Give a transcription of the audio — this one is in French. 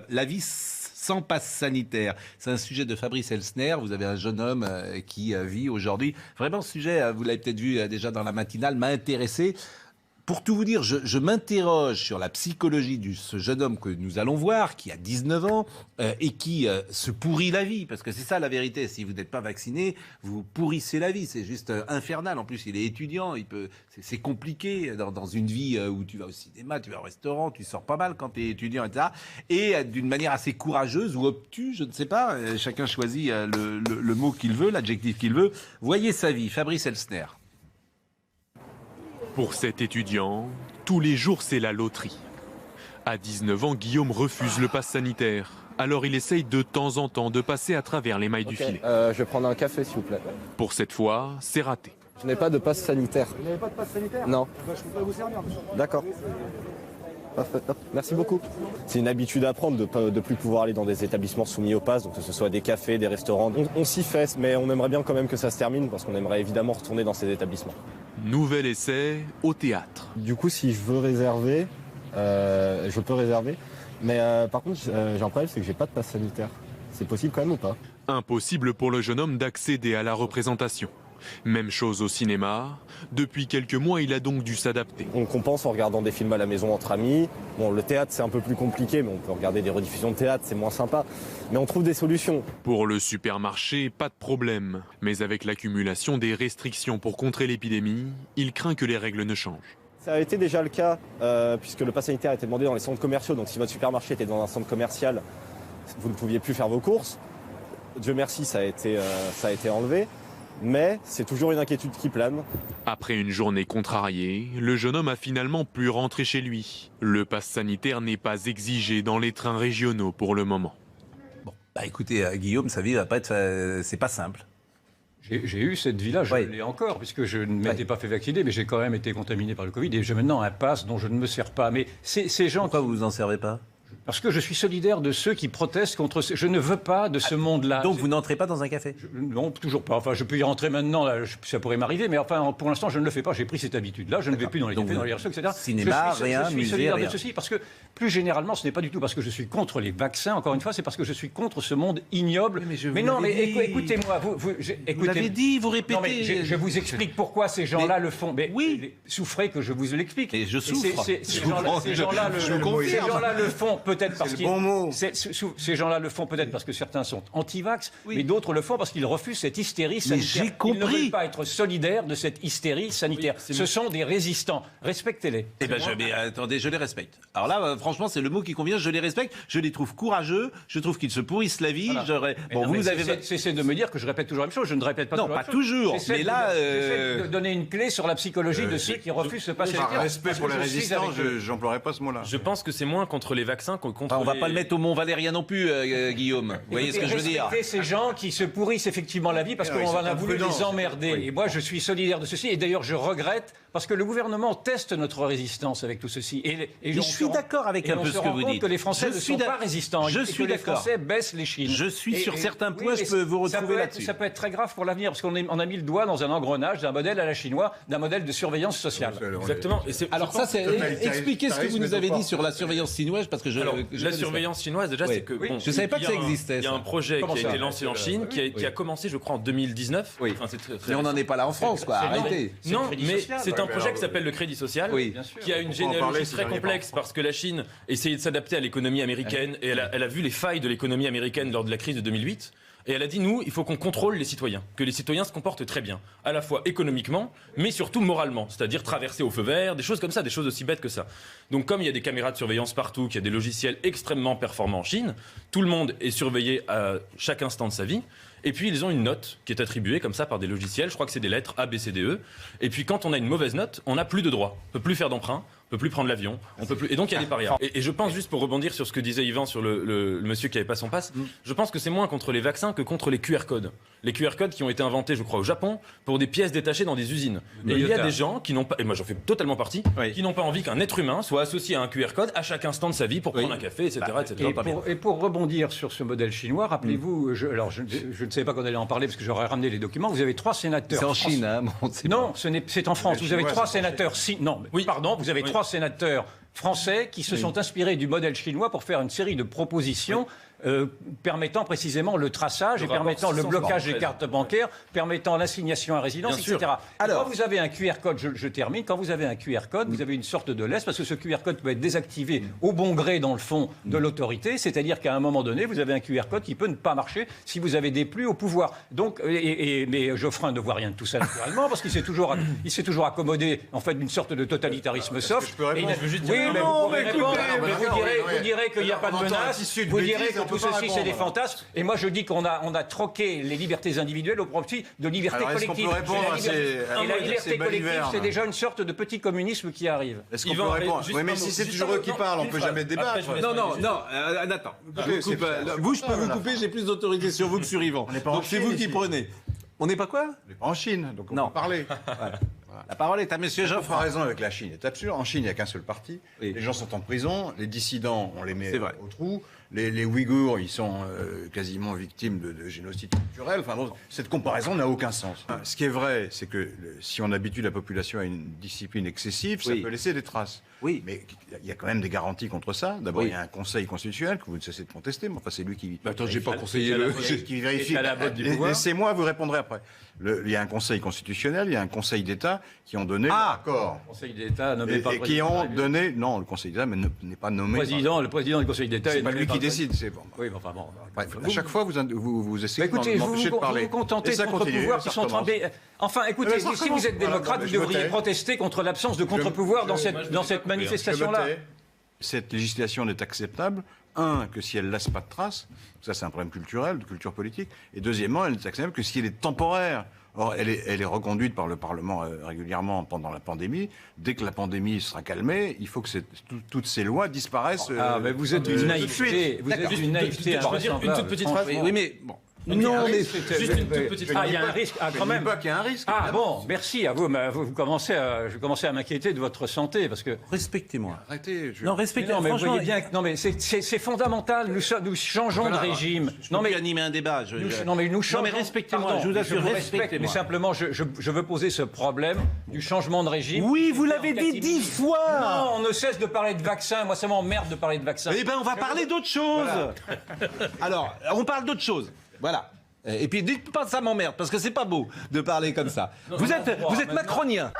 La vie sans passe sanitaire, c'est un sujet de Fabrice Elsner. Vous avez un jeune homme qui vit aujourd'hui. Vraiment, ce sujet, vous l'avez peut-être vu déjà dans la matinale, m'a intéressé. Pour tout vous dire, je m'interroge sur la psychologie de ce jeune homme que nous allons voir, qui a 19 ans et qui se pourrit la vie. Parce que c'est ça la vérité. Si vous n'êtes pas vacciné, vous pourrissez la vie. C'est juste infernal. En plus, il est étudiant. C'est compliqué dans une vie où tu vas au cinéma, tu vas au restaurant, tu sors pas mal quand tu es étudiant, etc. Et d'une manière assez courageuse ou obtuse, je ne sais pas. Chacun choisit le mot qu'il veut, l'adjectif qu'il veut. Voyez sa vie. Fabrice Elsner. Pour cet étudiant, tous les jours c'est la loterie. À 19 ans, Guillaume refuse le pass sanitaire. Alors il essaye de temps en temps de passer à travers les mailles du filet. Je vais prendre un café s'il vous plaît. Pour cette fois, c'est raté. Je n'ai pas de passe sanitaire. Vous n'avez pas de passe sanitaire ? Non. Je ne peux pas vous servir. D'accord. Merci beaucoup. C'est une habitude à prendre de ne plus pouvoir aller dans des établissements soumis au pass, donc que ce soit des cafés, des restaurants. On s'y fait, mais on aimerait bien quand même que ça se termine parce qu'on aimerait évidemment retourner dans ces établissements. Nouvel essai au théâtre. Du coup, si je veux réserver, je peux réserver. Mais par contre, j'ai un problème, c'est que j'ai pas de passe sanitaire. C'est possible quand même ou pas ? Impossible pour le jeune homme d'accéder à la représentation. Même chose au cinéma. Depuis quelques mois, il a donc dû s'adapter. On compense en regardant des films à la maison entre amis. Bon, le théâtre, c'est un peu plus compliqué, mais on peut regarder des rediffusions de théâtre, c'est moins sympa. Mais on trouve des solutions. Pour le supermarché, pas de problème. Mais avec l'accumulation des restrictions pour contrer l'épidémie, il craint que les règles ne changent. Ça a été déjà le cas, puisque le pass sanitaire était demandé dans les centres commerciaux. Donc si votre supermarché était dans un centre commercial, vous ne pouviez plus faire vos courses. Dieu merci, ça a été enlevé. Mais c'est toujours une inquiétude qui plane. Après une journée contrariée, le jeune homme a finalement pu rentrer chez lui. Le pass sanitaire n'est pas exigé dans les trains régionaux pour le moment. Bon, écoutez, Guillaume, sa vie va pas être, c'est pas simple. J'ai eu cette vie-là, je l'ai encore, puisque je ne m'étais pas fait vacciner, mais j'ai quand même été contaminé par le Covid et j'ai maintenant un pass dont je ne me sers pas. Mais ces gens. Pourquoi vous vous en servez pas ? Parce que je suis solidaire de ceux qui protestent contre... Je ne veux pas de ce monde-là. Donc vous n'entrez pas dans un café ? Non, toujours pas. Enfin, je peux y rentrer maintenant, là, ça pourrait m'arriver, mais enfin, pour l'instant, je ne le fais pas. J'ai pris cette habitude-là. Je ne vais plus dans les cafés, dans les restaurants, etc. Cinéma, rien, musée, rien. Je suis solidaire de ceci, parce que, plus généralement, ce n'est pas du tout parce que je suis contre les vaccins, encore une fois, c'est parce que je suis contre ce monde ignoble. Mais non, mais écoutez-moi, vous l'avez dit, vous répétez. Non, mais je vous explique pourquoi ces gens-là le font. Mais oui. Souffrez que je vous l'explique. Et je souffre. Ces gens-là le font peut-être parce qu'ils... Ces gens-là le font peut-être parce que certains sont anti-vax, mais d'autres le font parce qu'ils refusent cette hystérie sanitaire. J'ai compris. Ils ne veulent pas être solidaires de cette hystérie sanitaire. Ce sont des résistants. Respectez-les. Eh bien, attendez, je les respecte. Alors là, franchement, c'est le mot qui convient. Je les respecte. Je les trouve courageux. Je trouve qu'ils se pourrissent la vie. Voilà. Vous avez cessé de me dire que je répète toujours la même chose. Je ne répète pas toujours la même chose. Non, pas toujours. Mais là, j'essaie de donner une clé sur la psychologie de ceux qui refusent ce passe sanitaire. Par respect pour les résistants, j'emploierai pas ce mot-là. Je pense que c'est moins contre les vaccins que contre on va pas le mettre au Mont-Valérien non plus, Guillaume. Vous voyez ce que je veux dire ? Respectez ces gens qui se pourrissent effectivement la vie parce qu'on a voulu les emmerder. Et moi, je suis solidaire de ceci. Et d'ailleurs, je regrette parce que le gouvernement teste notre résistance avec tout ceci. Et je suis d'accord avec un peu ce que vous dites. Que les Français ne sont pas résistants. Je suis d'accord. Les Français baissent les chines. Je suis sur certains points, je peux vous retrouver là-dessus. Ça peut être très grave pour l'avenir parce qu'on a mis le doigt dans un engrenage d'un modèle à la chinoise, d'un modèle de surveillance sociale. Exactement. Alors ça, c'est expliquez ce que vous nous avez dit sur la surveillance chinoise parce que la surveillance chinoise déjà, c'est que je savais pas que ça existait. Il y a un projet qui a été lancé en Chine, qui a commencé, je crois, en 2019. Oui. Enfin, mais on n'en est pas là en France, quoi. Arrêtez. Non, mais c'est un projet qui s'appelle le crédit social, qui a une généalogie très complexe parce que la Chine essayait de s'adapter à l'économie américaine et elle a vu les failles de l'économie américaine lors de la crise de 2008. Et elle a dit, nous, il faut qu'on contrôle les citoyens, que les citoyens se comportent très bien, à la fois économiquement, mais surtout moralement, c'est-à-dire traverser au feu vert, des choses comme ça, des choses aussi bêtes que ça. Donc comme il y a des caméras de surveillance partout, qu'il y a des logiciels extrêmement performants en Chine, tout le monde est surveillé à chaque instant de sa vie, et puis ils ont une note qui est attribuée comme ça par des logiciels, je crois que c'est des lettres A, B, C, D, E, et puis quand on a une mauvaise note, on n'a plus de droits, on ne peut plus faire d'emprunt, on ne peut plus prendre l'avion, on peut plus... Et donc il y a des parias. Et je pense, juste pour rebondir sur ce que disait Yvan sur le monsieur qui n'avait pas son passe, je pense que c'est moins contre les vaccins que contre les QR codes. Les QR codes qui ont été inventés, je crois, au Japon, pour des pièces détachées dans des usines. Et il y a des gens qui n'ont pas, et moi j'en fais totalement partie, qui n'ont pas envie qu'un être humain soit associé à un QR code à chaque instant de sa vie pour prendre un café, etc. Et pour rebondir sur ce modèle chinois, rappelez-vous, je ne savais pas qu'on allait en parler parce que j'aurais ramené les documents, vous avez 3 sénateurs. C'est en Chine, hein. Non, c'est en France. Vous avez 3 sénateurs. Vous avez 3 sénateurs français qui se sont inspirés du modèle chinois pour faire une série de propositions permettant précisément le traçage et permettant le blocage des cartes bancaires, permettant l'assignation à résidence, etc. Alors, quand vous avez un QR code, je termine, quand vous avez un QR code, vous avez une sorte de laisse, parce que ce QR code peut être désactivé au bon gré, dans le fond, de l'autorité, c'est-à-dire qu'à un moment donné, vous avez un QR code qui peut ne pas marcher si vous avez des plus au pouvoir. Donc, mais Geoffrin ne voit rien de tout ça, naturellement, parce qu'il s'est toujours accommodé, en fait, d'une sorte de totalitarisme soft. Je peux répondre. Oui, mais vous pourrez répondre, mais vous direz qu'il n'y a pas de menace, vous direz que tout ceci, c'est des fantasmes. Et moi, je dis qu'on a troqué les libertés individuelles au profit de libertés collectives. Et la liberté collective, c'est déjà une sorte de petit communisme qui arrive. Est-ce qu'on peut répondre? Oui, mais si c'est toujours eux qui parlent, on ne peut jamais débattre. Non, attends. Vous, je peux vous couper, j'ai plus d'autorité sur vous que sur Yvan. Donc c'est vous qui prenez. On n'est pas quoi? On n'est pas en Chine, donc on peut parler. La parole est à monsieur Geoffrin. La comparaison avec la Chine est absurde. En Chine, il n'y a qu'un seul parti. Les gens sont en prison, les dissidents, on les met au trou. Les Ouïghours, ils sont quasiment victimes de génocide culturel. Enfin, bon, cette comparaison n'a aucun sens. Ce qui est vrai, c'est que si on habitue la population à une discipline excessive, ça peut laisser des traces. Oui. Mais il y a quand même des garanties contre ça. D'abord, il y a un conseil constitutionnel que vous ne cessez de contester. Mais enfin, c'est lui qui... Attends, j'ai pas conseillé qui vérifie. Laissez-moi vous répondrai après. Il y a un conseil constitutionnel, il y a un conseil d'État qui ont donné l'accord. Le conseil d'État nommé par le président. Qui ont donné... Non, le conseil d'État n'est pas nommé. Le président du conseil d'État... C'est pas lui qui décide. Oui, mais enfin bon... Bref, à chaque fois, vous essayez de m'empêcher de parler. Vous vous contentez de contre-pouvoirs qui sont trempés... Enfin, écoutez, si vous êtes démocrate, vous devriez protester contre l'absence de contre-pouvoir dans cette manifestation-là. Cette législation n'est acceptable, que si elle ne laisse pas de traces, ça c'est un problème culturel, de culture politique, et deuxièmement, elle n'est acceptable que si elle est temporaire. Or, elle est reconduite par le Parlement régulièrement pendant la pandémie. Dès que la pandémie sera calmée, il faut que toutes ces lois disparaissent. Mais vous êtes d'une naïveté. Vous êtes d'une naïveté. Je peux dire une toute petite phrase. Oui, mais bon. Non, mais juste une toute petite phrase. Il y a un risque. Quand même. Pas qu'il y a un risque. Bon, merci à vous. Je commençais à m'inquiéter de votre santé parce que. Respectez-moi. Arrêtez. Non, respectez-moi. Mais vous voyez bien que c'est fondamental. Nous changeons de régime. Non, mais animer un débat. Non, mais nous changeons. Non, mais respectez-moi. Je vous assure, respectez-moi. Mais simplement, je veux poser ce problème du changement de régime. Oui, vous l'avez dit 10 fois. Non, on ne cesse de parler de vaccins. Moi, ça m'emmerde de parler de vaccins. Eh bien, on va parler d'autre chose. Alors, on parle d'autre chose. Voilà. Et puis dites pas ça m'emmerde, parce que c'est pas beau de parler comme ça. Vous êtes macronien.